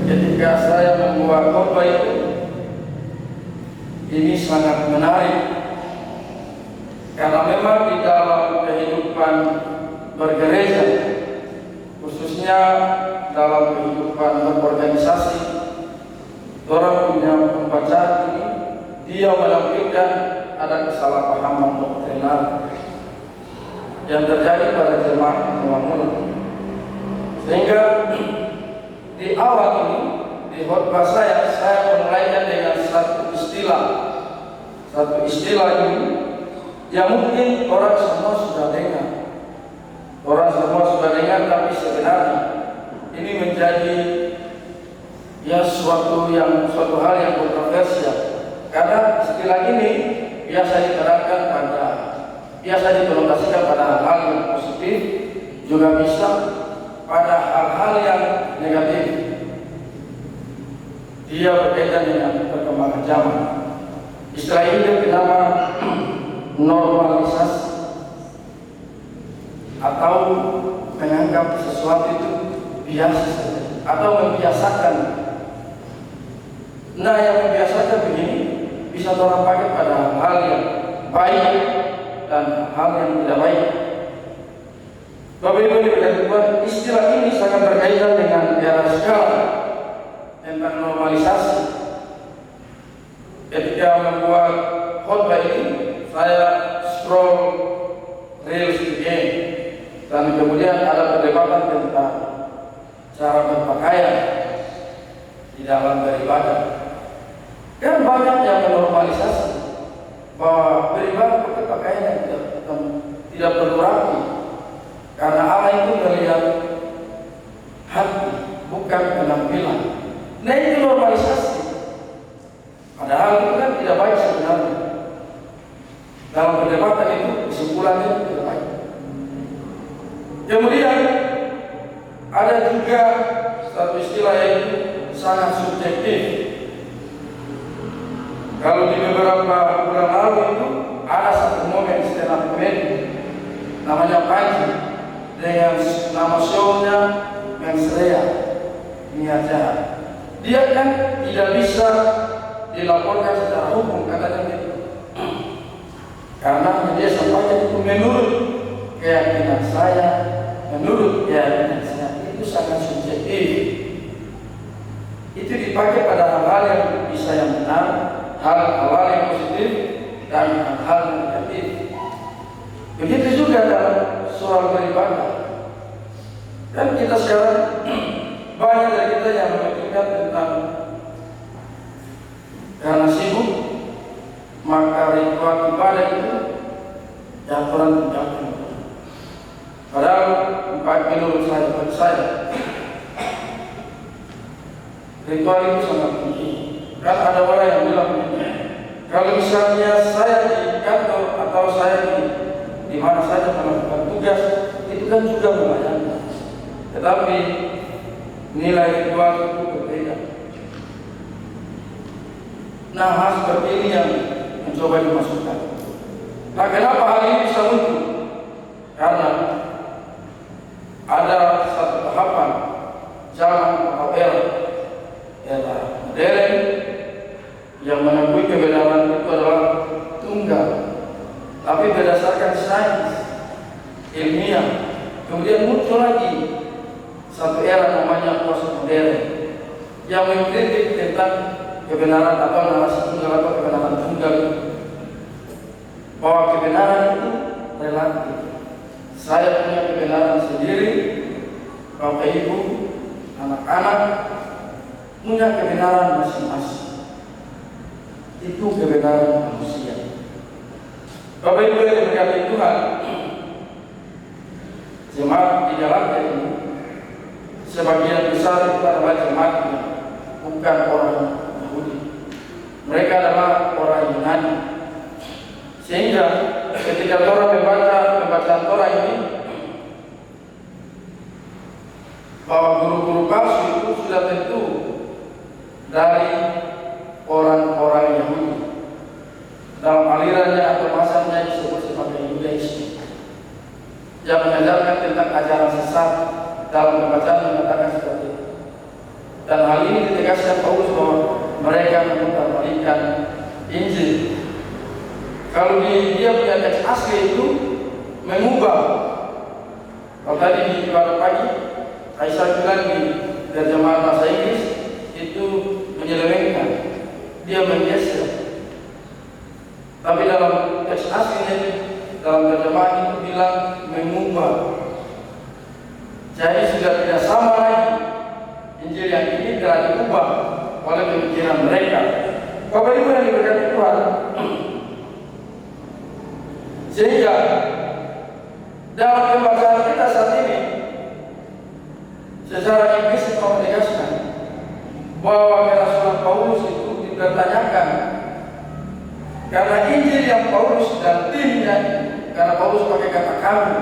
ketika saya membuat khotbah itu, ini sangat menarik karena memang di dalam kehidupan bergereja, khususnya dalam kehidupan berorganisasi, orang punya pembacaan ini, dia menampilkan ada kesalahpahaman doktrinal yang terjadi pada jemaat mula-mula. Sehingga di awal ini, di khotbah saya memulainya dengan satu istilah ini yang mungkin orang semua sudah dengar. Tapi sebenarnya ini menjadi suatu hal yang kontroversial. Karena istilah ini biasa dikonotasikan pada hal-hal yang positif, juga bisa pada hal-hal yang negatif. Dia berbeda dengan perkembangan zaman. Istilah ini bernama normalisasi, atau menganggap sesuatu itu biasa atau membiasakan. Nah, yang membiasakan begini bisa orang pakai pada hal yang baik dan hal yang tidak baik. Bapak Ibu dikatakan istilah ini sangat berkaitan dengan era sekarang tentang normalisasi. Ketika membuat khotbah ini, saya scroll reels again, dan kemudian ada perdebatan tentang cara berpakaian di dalam beribadah. Kan banyak yang menormalisasi bahwa beribadah pakai pakaian yang tidak perlu rapi, karena Allah itu melihat hati, bukan penampilan. Nah, itu normalisasi. Padahal itu kan tidak baik sebenarnya. Dalam perdebatan itu kesimpulannya tidak baik. Kemudian ada juga satu istilah yang sangat subjektif. Kalau di beberapa bulan lalu itu ada satu momen stand up comedy namanya Panji, dengan nama show-nya Mensrea Niaja. Dia kan tidak bisa dilaporkan secara hukum, katanya gitu. Karena dia sampaikan itu menurut keyakinan saya, itu sangat subjektif. Itu dipakai pada hal-hal yang bisa yang benar, hal-hal yang positif, dan hal-hal yang negatif. Begitu juga dalam soal beribadah. Dan kita sekarang banyak dari kita yang memikirkan tentang karena sibuk, maka ritual ibadah itu yang orang tinggalkan. Padahal menurut saya ritual itu sangat penting. Kan ada orang yang bilang, kalau misalnya saya di kantor atau saya di mana saja melakukan tugas, itu kan juga melayani. Tetapi nilai ritual itu berbeda. Nah, hal seperti ini yang mencoba dimasukkan. Nah, kenapa hal ini bisa muncul? Karena ada satu tahapan zaman atau era modern yang mengakui kebenaran itu adalah tunggal, tapi berdasarkan sains ilmiah. Kemudian muncul lagi satu era namanya postmodern yang mengkritik tentang kebenaran atau narasi tunggal atau kebenaran tunggal, bahwa kebenaran itu relatif. Saya punya kebenaran sendiri, Bapak Ibu, anak-anak punya kebenaran masing-masing. Itu kebenaran manusia. Bapak Ibu yang diberkati Tuhan, jemaat di dalam ini sebagian besar itu adalah jemaat yang bukan orang Yahudi. Mereka adalah orang Yunani. Sehingga ketika Torah pembacaan Torah ini, bahwa guru-guru palsu itu sudah tentu dari orang-orang Yahudi. Dalam alirannya atau masanya disebut sebagai Yudaisme, yang mengajarkan tentang ajaran sesat. Dalam pembacaan mengatakan seperti itu. Dan hal ini ditegaskan Paulus bahwa mereka memutarbalikkan Injil. Kalau dia punya teks asli itu mengubah. Kalau tadi di pada pagi Aisyah bilang di terjemahan bahasa Inggris itu menyelewengkan, dia menggeser. Tapi dalam teks aslinya itu, dalam terjemahan itu bilang mengubah. Jadi sudah tidak sama lagi. Injil yang ini telah diubah oleh pemikiran mereka. Bapak Ibu yang diberkati Tuhan, sehingga dalam pembacaan kita saat ini secara implisit menegaskan bahwa kerasulan Paulus itu dipertanyakan karena Injil yang Paulus dan timnya, karena Paulus pakai kata kami,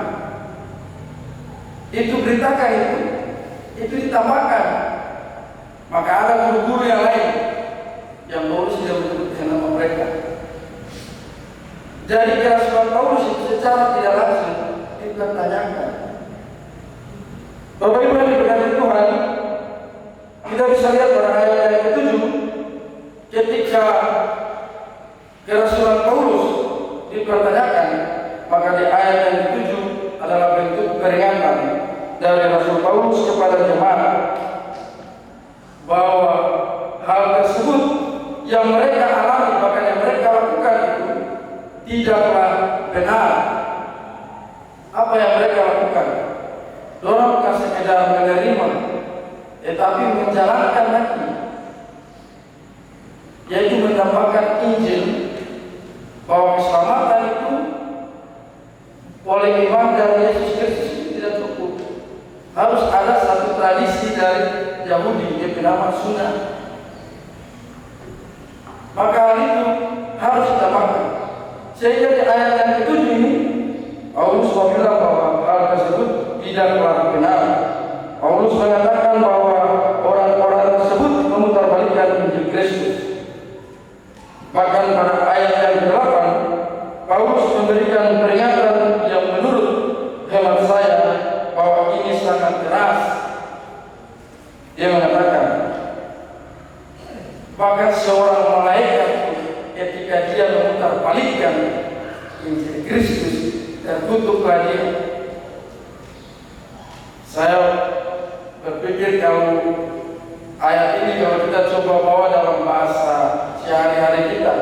itu beritakan itu ditambahkan. Maka ada guru-guru yang lain yang Paulus tidak menyebutkan nama mereka. Jadi kerasulan Paulus itu secara tidak langsung dipertanyakan. Bapak Ibu yang diberkati Tuhan, kita bisa lihat pada ayat yang ke-7 ketika kerasulan Paulus dipertanyakan, maka di ayat yang ke-7 adalah bentuk peringatan dari Rasul Paulus kepada jemaat bahwa hal tersebut yang mereka alami, bahkan yang mereka lakukan itu tidaklah benar. Apa yang mereka lakukan? Dorang bukan sekedar menerima, tetapi menjalankan lagi, yaitu mendapatkan Injil bahwa keselamatan itu oleh iman dari Yesus Kristus itu tidak cukup. Harus ada satu tradisi dari Yahudi yang bernama Sunnah. Maka hal itu harus ditambahkan. Sehingga di ayat yang ke-7 ini Paulus bilang bahwa hal tersebut tidaklah benar. Paulus mengatakan bahwa orang-orang tersebut memutarbalikkan Injil Kristus. Bahkan pada ayat yang ke-8 Paulus memberikan peringatan yang menurut hemat saya bahwa ini sangat keras. Dia mengatakan, bahkan seorang malaikat ketika dia memutarbalikkan Injil Kristus, tertutuklah dia. Saya berpikir kalau ayat ini kalau kita coba bawa dalam bahasa sehari-hari kita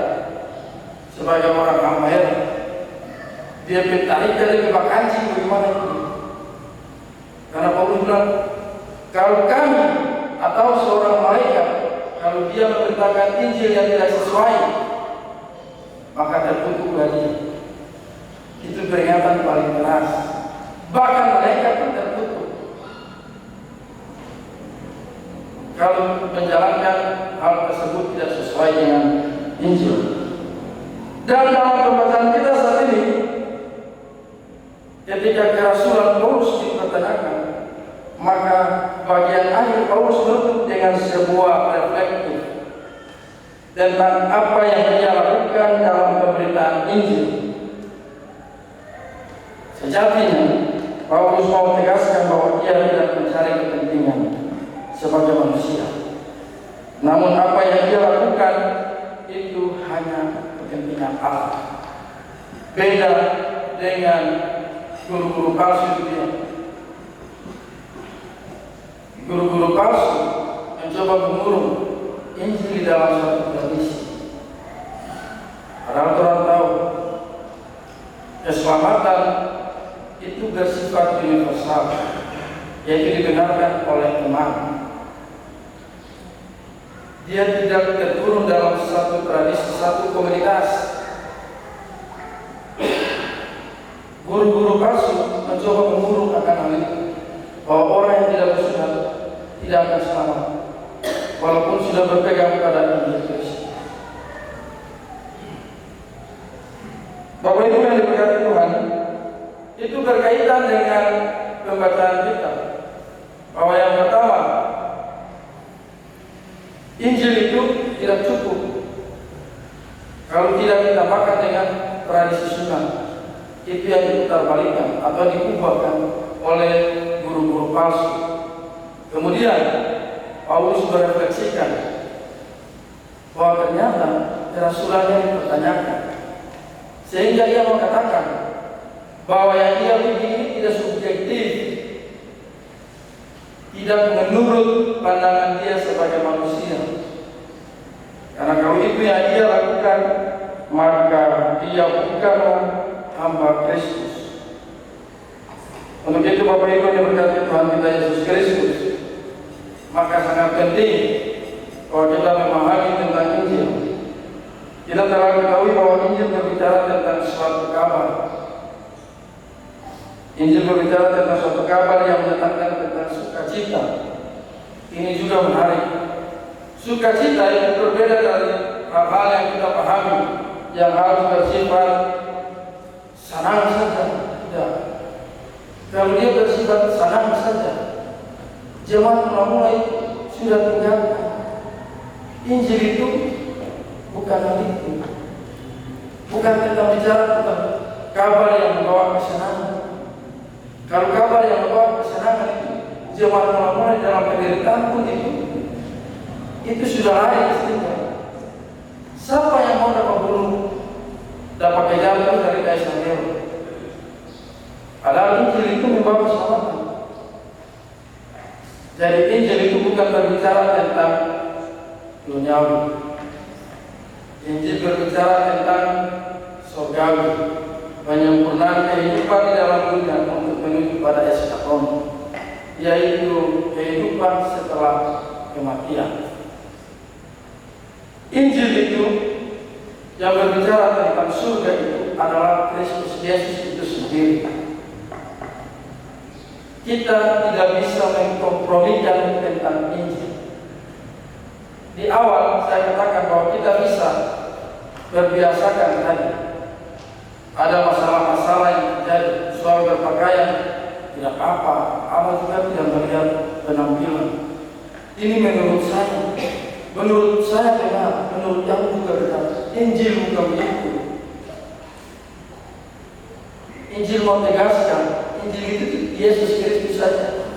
sebagai orang Amher, dia bertarik dari kebakanci bagaimana itu? Karena Paulus bilang, kalau kami atau seorang malaikat, kalau dia memberitakan Injil yang tidak sesuai, maka tertutuklah dia. Itu peringatan paling keras. Bahkan malaikat pun tertutup kalau menjalankan hal tersebut tidak sesuai dengan Injil. Dan dalam pembacaan kita saat ini, ketika kerasulan Paulus dipertanyakan, maka bagian akhir Paulus menutup dengan sebuah reflektif tentang apa yang dia lakukan dalam pemberitaan Injil. Sejatinya Paulus mau tegaskan bahwa dia tidak mencari kepentingan sebagai manusia, namun apa yang dia lakukan itu hanya kepentingan Allah. Beda dengan guru-guru palsu dia. Guru-guru palsu mencoba mengurung Injil di dalam suatu tradisi. Padahal orang tahu keselamatan itu bersifat universal, yaitu dibenarkan oleh iman. Dia tidak terturun dalam satu tradisi, satu komunitas. Guru-guru palsu mencoba mengurung akan hal itu, bahwa orang yang tidak bersunat tidak akan selamat, walaupun sudah berpegang pada Injil Kristus. Bapak Ibu yang diberkati Tuhan, itu berkaitan dengan pembacaan kita, bahwa yang pertama, Injil itu tidak cukup kalau tidak ditambahkan dengan tradisi sunat. Itu yang diputarbalikkan atau diubahkan oleh guru-guru palsu. Kemudian Paulus merefleksikan bahwa ternyata kerasulannya dipertanyakan, sehingga ia mengatakan bahwa yang dia begini tidak subjektif, tidak menurut pandangan dia sebagai manusia. Karena kalau itu yang dia lakukan, maka dia bukanlah hamba Kristus. Untuk itu Bapak Ibu yang berkati Tuhan kita Yesus Kristus, maka sangat penting kalau kita memahami tentang Injil. Kita telah ketahui bahwa Injil berbicara tentang suatu kabar. Injil berbicara tentang suatu kabar yang mendatangkan tentang sukacita. Ini juga menarik. Sukacita yang berbeda dari hal-hal yang kita pahami, yang harus bersifat senang saja. Tidak. Kalau dia bersifat senang saja, jemaat mula-mula itu sudah tinggalkan. Injil itu bukan hal itu. Bukan tentang bicara tentang kabar yang membawa kesenangan. Kalau kabar yang membawa kesenangan itu, jemaat mula-mula dalam penderitaan pun itu sudah lain istilah. Siapa yang mau dapat bunuh, dapat kejangan dari Kaisar Nero? Padahal Injil itu membawa keselamatan. Jadi Injil itu bukan berbicara tentang duniawi. Injil berbicara tentang surgawi, penyempurnaan kehidupan di dalam dunia untuk menuju pada eskaton, yaitu kehidupan setelah kematian. Injil itu yang berbicara tentang surga itu adalah Kristus Yesus itu sendiri. Kita tidak bisa mengkompromikan tentang Injil. Di awal saya katakan bahwa kita bisa berbiasakan tadi. Ada masalah-masalah yang terjadi, soal berpakaian tidak apa-apa, Allah juga tidak melihat penampilan. Ini menurut saya benar, menurut yang juga benar. Injil bukan begitu. Injil mau tegaskan, Injil itu Yesus Kristus saja.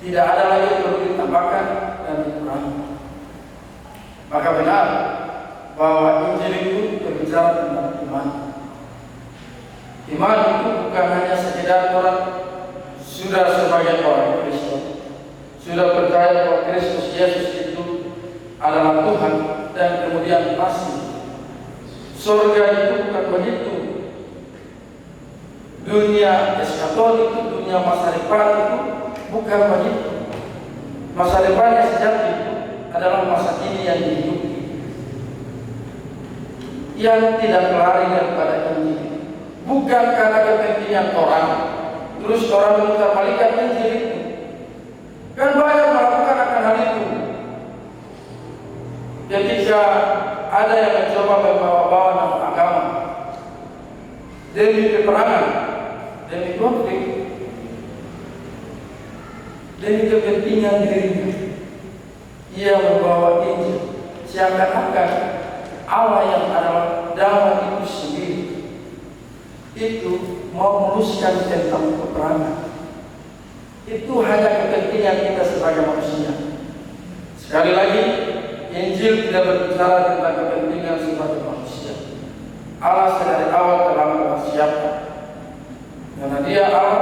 Tidak ada lagi yang perlu ditambahkan dan dikurangi. Maka benar bahwa Injil itu berbicara tentang iman. Iman itu bukan hanya sekedar orang sudah sebagai orang Kristen, sudah percaya bahwa Kristus Yesus itu adalah Tuhan dan kemudian pasti. Surga itu bukan begitu. Dunia eskaton itu, dunia masa depan itu bukan begitu. Masa depan yang sejati itu adalah masa kini yang dihidupi, yang tidak lari daripada Injil. Bukan karena kepentingan orang, terus orang memutarbalikkan Injil itu. Kan banyak melakukan akan hal itu. Ketika ada yang mencoba membawa-bawa nama agama demi peperangan, demi konflik, demi kepentingan dirinya, ia membawa Injil seakan-akan Allah yang adalah damai itu sendiri itu mau memuluskan tentang peperangan. Itu hanya kepentingan kita sebagai manusia. Sekali lagi, Injil tidak berbicara tentang kepentingan sebagai manusia. Allah dari awal telah mempersiapkan. Karena Dia Allah,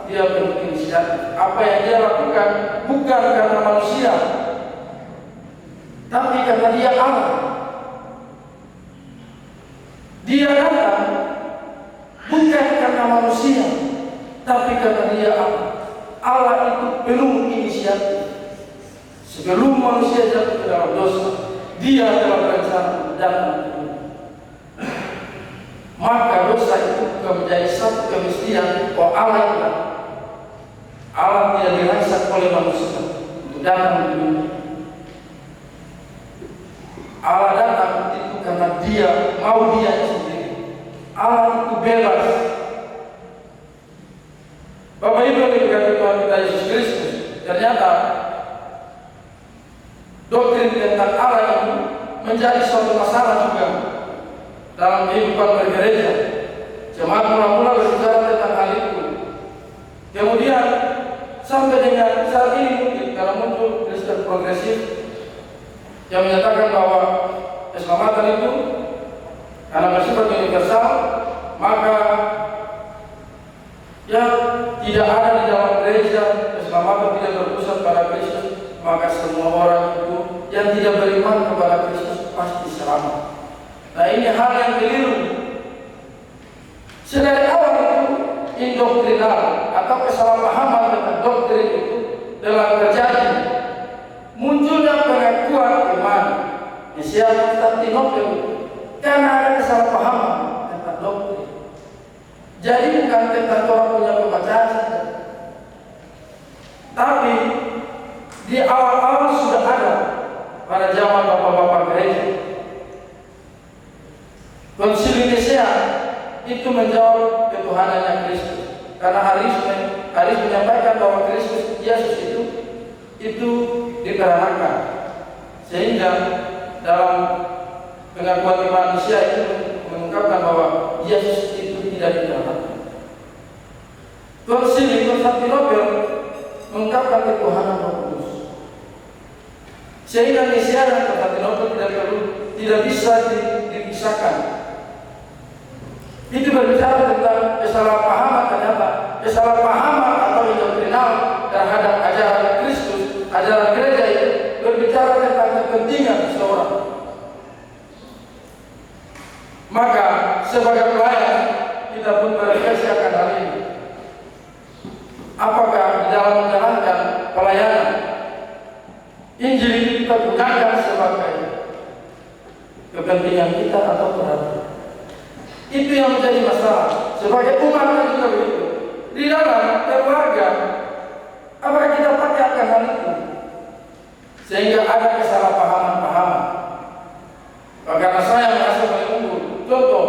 Dia berinisiatif. Apa yang Dia lakukan bukan karena manusia, tapi karena Dia Allah. Dia datang bukan karena manusia, tapi karena Dia Allah. Allah itu penuh inisiatif. Sebelum manusia jatuh ke dalam dosa, Dia telah berencana datang ke dunia. Maka dosa itu bukan menjadi satu kemestian bahwa Allah itu Allah tidak dirangsang oleh manusia untuk datang ke dunia. Allah datang itu karena Dia mau Dia sendiri. Allah itu bebas. Bapak Ibu yang dikatakan Tuhan kita Yesus Kristus, ternyata doktrin tentang Allah ini menjadi suatu masalah juga dalam kehidupan bergereja. Jemaat mula-mula berbicara tentang hal itu. Kemudian sampai dengan saat ini mungkin kalau muncul Kristen progresif yang menyatakan bahwa keselamatan itu karena bersifat universal, maka ya tidak ada di dalam gereja keselamatan tidak berpusat pada Kristus, maka semua orang itu yang tidak beriman kepada Kristus pasti selamat. Nah, ini hal yang keliru. Sedari awal itu indoktrinal atau kesalahpahaman tentang doktrin itu telah terjadi. Munculnya pengakuan iman Mesias Konstantinopel karena ada kesalahpahaman tentang doktrin. Jadi bukan tentang orang punya pembacaan saja, tapi di awal-awal sudah ada pada zaman bapak-bapak gereja. Konsili Nisea itu menjawab ketuhanannya Kristus, karena Aris menyampaikan bahwa Kristus Yesus itu dikeranakan, sehingga dalam pengakuan iman Nisea itu mengungkapkan bahwa Yesus itu tidak dikeranakan. Konsili Konstantinopel mengungkapkan ketuhanan Roh Kudus, sehingga Nisea dan Konstantinopel tidak bisa dipisahkan. Itu berbicara tentang kesalahpahaman, ternyata kesalahpahaman atau indoktrinal terhadap ajaran Kristus, ajaran gereja itu berbicara tentang kepentingan seseorang. Maka sebagai pelayan kita pun berefleksi akan hal ini. Apakah di dalam menjalankan pelayanan Injil ini kita gunakan sebagai kepentingan kita atau terhadap? Itu yang menjadi masalah. Sebagai umat yang juga begitu. Di dalam keluarga, apakah kita pakai akan hal itu? Sehingga ada kesalahpahaman-pahaman. Karena saya merasa paling unggul. Contoh,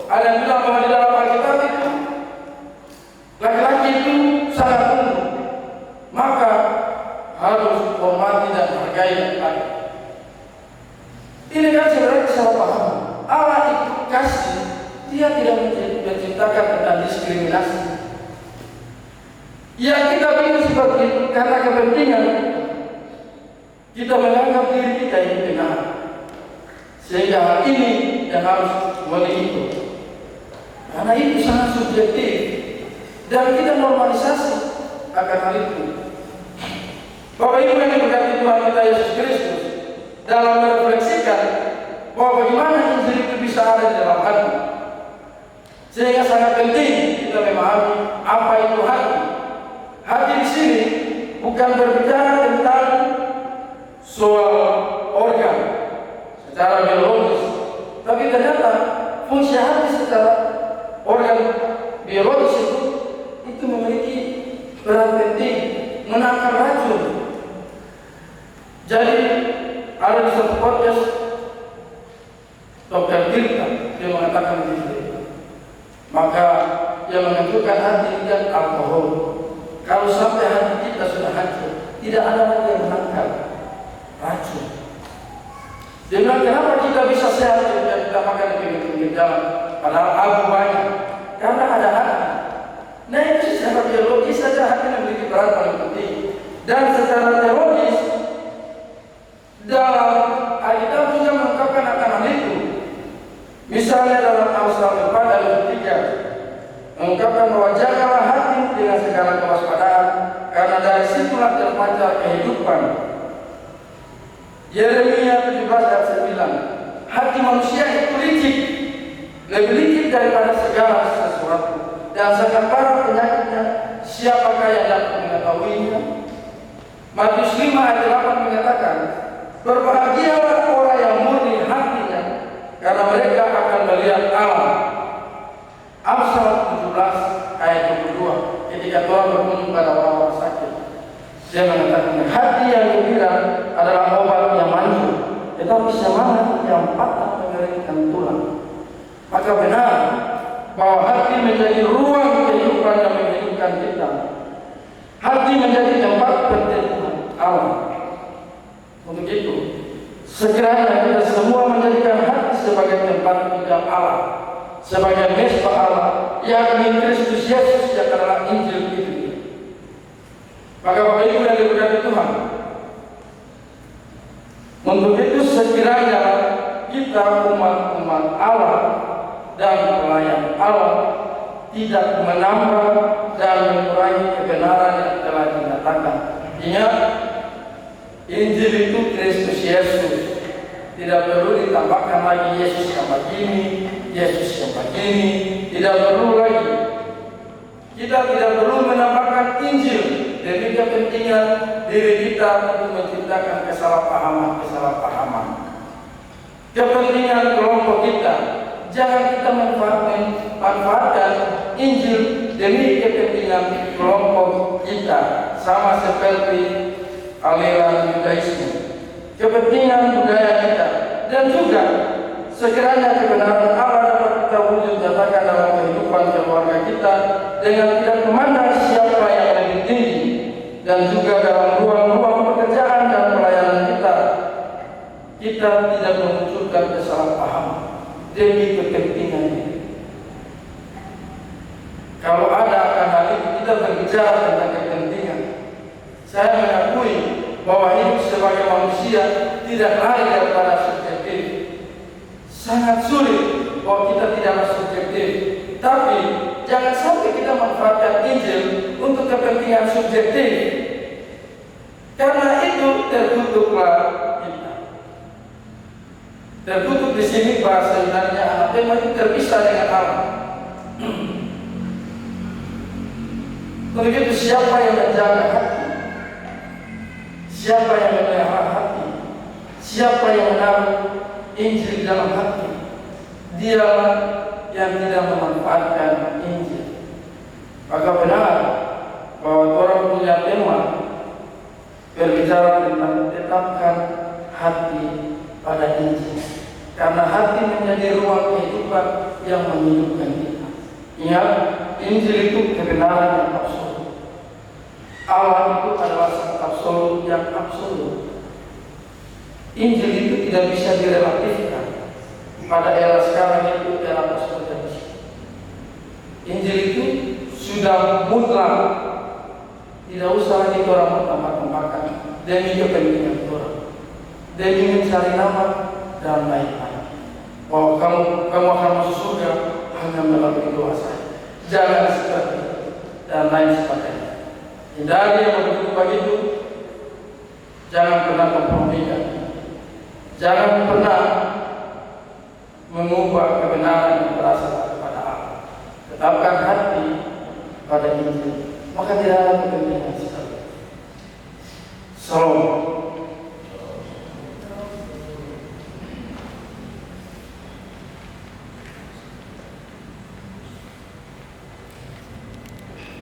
ada yang bilang bahwa di dalam Alkitab itu laki-laki itu sangat unggul, maka harus hormati dan hargai laki-laki. Ini kan sebenarnya kesalahpahaman. Allah itu kasih. Dia tidak menciptakan tentang diskriminasi. Yang kita bingung seperti itu karena kepentingan kita menganggap diri kita ini benar, sehingga hal ini yang harus mengikut. Karena itu sangat subjektif dan kita normalisasi akan hal itu. Bapak Ibu yang diberkati Tuhan kita Yesus Kristus, dalam merefleksikan bahwa bagaimana Injil itu bisa ada di dalam hati, sehingga sangat penting kita memahami apa itu hati. Hati di sini bukan berbicara tentang soal organ secara biologis, tapi ternyata fungsi hati secara organ biologis itu memiliki peran penting menangkap racun. Jadi ada di satu podcast Dr. Tirta dia mengatakan begini, maka yang menentukan hati dan alkohol. Kalau sampai hati kita sudah hancur, tidak ada lagi yang menangkap racun. Dia bilang, kenapa kita bisa sehat ketika kita makan di pinggir jalan, padahal abu banyak? Karena ada hati. Nah, itu secara biologis saja hati memiliki peran paling penting. Dan secara teologis, dalam Alkitab juga mengungkapkan akan hal itu. Misalnya dalam Amsal 4 ayat 3 mengungkapkan bahwa jagalah hati dengan segala kewaspadaan, karena dari situlah terpancar kehidupan. Yeremia 17 ayat 9, hati manusia itu licik, lebih licik daripada segala sesuatu, dan sangat parah penyakitnya, siapakah yang dapat mengetahuinya? Matius 5 ayat 8 mengatakan, berbahagialah orang yang murni hatinya, karena mereka akan melihat Allah. Amsal 17 ayat 22, ketika Tuhan berkunjung pada orang-orang sakit, dia mengatakan, hati yang gembira adalah obat yang manjur, tetapi semangat yang patah mengeringkan tulang. Maka benar bahwa hati menjadi ruang kehidupan yang menghidupkan kita. Hati menjadi tempat pertemuan Allah. Untuk itu, sekiranya kita semua menjadikan hati sebagai tempat tinggal Allah, sebagai mesbah Allah, yakni Kristus Yesus yang adalah Injil itu. Maka Bapak Ibu yang diberkati Tuhan, Untuk itu sekiranya kita umat-umat Allah dan pelayan Allah tidak menambah dan mengurangi kebenaran yang telah dinyatakan. Ingat, Injil itu Kristus Yesus. Tidak perlu ditambahkan lagi Yesus yang begini, Yesus yang begini. Tidak perlu lagi. Kita tidak perlu menambahkan Injil demi kepentingan diri kita untuk menciptakan kesalahpahaman. Kepentingan kelompok kita. Jangan kita manfaatkan Injil demi kepentingan kelompok kita, sama seperti aliran Yudaisme. Kepentingan budaya kita, dan juga sekiranya kebenaran Allah dapat kita wujud nyatakan dalam kehidupan keluarga kita dengan tidak memandang siapa yang lebih tinggi, dan juga dalam ruang-ruang pekerjaan dan pelayanan kita tidak memunculkan kesalahpahaman demi kepentingan ini. Kalau ada akan hal itu kita berbicara tentang kepentingan. Saya mengakui bahwa hidup sebagai manusia tidak lain daripada subjektif. Sangat sulit bahwa kita tidaklah subjektif. Tapi jangan sampai kita manfaatkan Injil untuk kepentingan subjektif. Karena itu tertutuplah kita. Tertutup di sini bahasa Yunani anatema itu terpisah dengan Allah. Untuk itu siapa yang menjaga hati? Siapa yang memelihara hati? Siapa yang menaruh Injil dalam hati? Dialah yang tidak memanfaatkan Injil. Maka benar bahwa orang punya tema berbicara tentang tetapkan hati pada Injil. Karena hati menjadi ruang kehidupan yang menghidupkan kita. Ingat, Injil itu kebenaran yang absolut. Allah itu adalah sang absolut yang absolut. Injil itu tidak bisa direlatifkan. Pada era sekarang itu era postmodernis. Injil itu sudah mutlak. Tidak usah lagi orang tambah-tambahkan demi kepentingan orang, demi mencari nama dan lain-lain. Bahwa kamu akan masuk surga hanya melalui doa saya. Jangan seperti itu dan lain sebagainya. Hindari yang begitu. Jangan pernah kompromikan. Jangan pernah mengubah kebenaran yang berasal kepada Allah. Tetapkan hati pada Injil. Maka tidak ada kepentingan sekali. Salam.